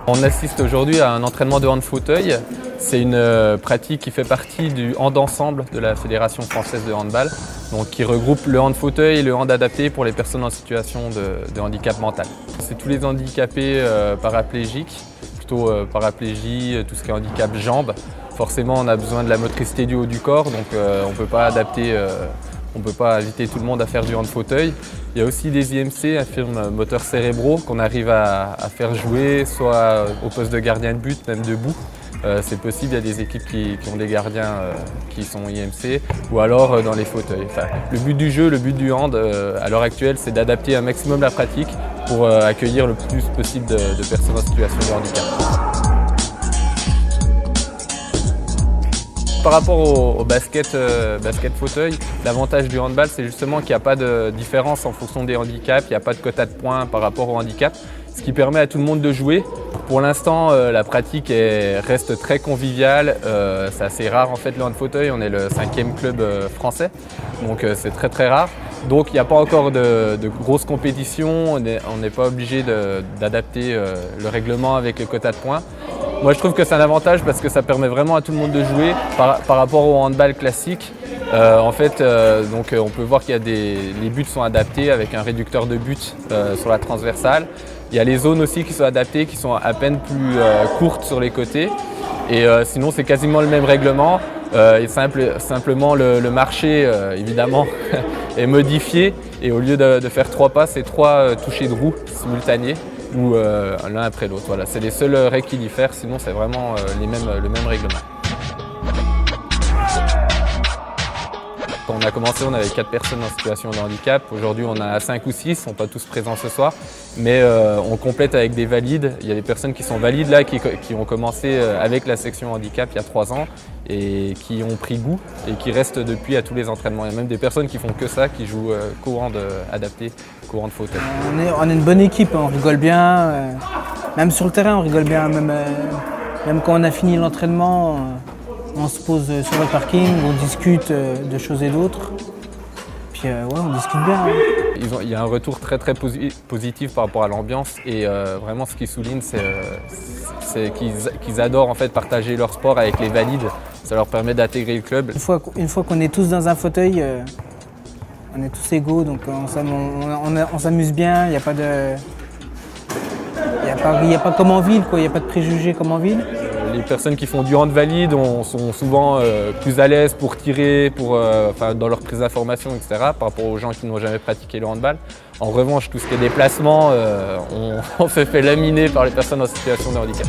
On assiste aujourd'hui à un entraînement de hand-fauteuil. C'est une pratique qui fait partie du hand ensemble de la Fédération française de handball, donc qui regroupe le hand-fauteuil et le hand adapté pour les personnes en situation de handicap mental. C'est tous les handicapés paraplégiques, plutôt paraplégie, tout ce qui est handicap jambes. Forcément, on a besoin de la motricité du haut du corps, donc on ne peut pas adapter. On ne peut pas inviter tout le monde à faire du hand-fauteuil. Il y a aussi des IMC, infirmes moteurs cérébraux, qu'on arrive à faire jouer, soit au poste de gardien de but, même debout. C'est possible, il y a des équipes qui ont des gardiens qui sont IMC, ou alors dans les fauteuils. Enfin, le but du jeu, le but du hand, à l'heure actuelle, c'est d'adapter un maximum la pratique pour accueillir le plus possible de personnes en situation de handicap. Par rapport au basket fauteuil, l'avantage du handball, c'est justement qu'il n'y a pas de différence en fonction des handicaps, il n'y a pas de quota de points par rapport au handicap, ce qui permet à tout le monde de jouer. Pour l'instant, la pratique reste très conviviale, c'est assez rare en fait le hand fauteuil, on est le 5e club français, donc c'est très très rare. Donc il n'y a pas encore de grosses compétitions, on n'est pas obligé d'adapter le règlement avec les quotas de points. Moi je trouve que c'est un avantage parce que ça permet vraiment à tout le monde de jouer par rapport au handball classique. On peut voir qu'il y a les buts sont adaptés avec un réducteur de but sur la transversale. Il y a les zones aussi qui sont adaptées, qui sont à peine plus courtes sur les côtés. Et sinon c'est quasiment le même règlement. Simplement le marché évidemment est modifié et au lieu de faire 3 passes, c'est 3 touchés de roue simultanés ou l'un après l'autre. Voilà, c'est les seules règles qu'il y diffèrent, sinon c'est vraiment le même règlement. Quand on a commencé, on avait 4 personnes en situation de handicap. Aujourd'hui, on a 5 ou 6, ils ne sont pas tous présents ce soir. Mais on complète avec des valides. Il y a des personnes qui sont valides là, qui ont commencé avec la section handicap il y a 3 ans et qui ont pris goût et qui restent depuis à tous les entraînements. Il y a même des personnes qui font que ça, qui jouent co-hand adapté, co-hand fauteuil. On est une bonne équipe, on rigole bien. Même sur le terrain, on rigole bien. Même quand on a fini l'entraînement, on se pose sur le parking, on discute de choses et d'autres. Puis ouais, on discute bien. Il y a un retour très très positif par rapport à l'ambiance et vraiment ce qu'ils soulignent, c'est qu'ils adorent en fait partager leur sport avec les valides. Ça leur permet d'intégrer le club. Une fois qu'on est tous dans un fauteuil, on est tous égaux, donc on s'amuse bien. Il n'y a pas comme en ville, quoi. Il n'y a pas de préjugés comme en ville. Les personnes qui font du hand valide sont souvent plus à l'aise pour tirer, dans leur prise d'information, etc. par rapport aux gens qui n'ont jamais pratiqué le handball. En revanche, tout ce qui est déplacement, on se fait laminer par les personnes en situation de handicap.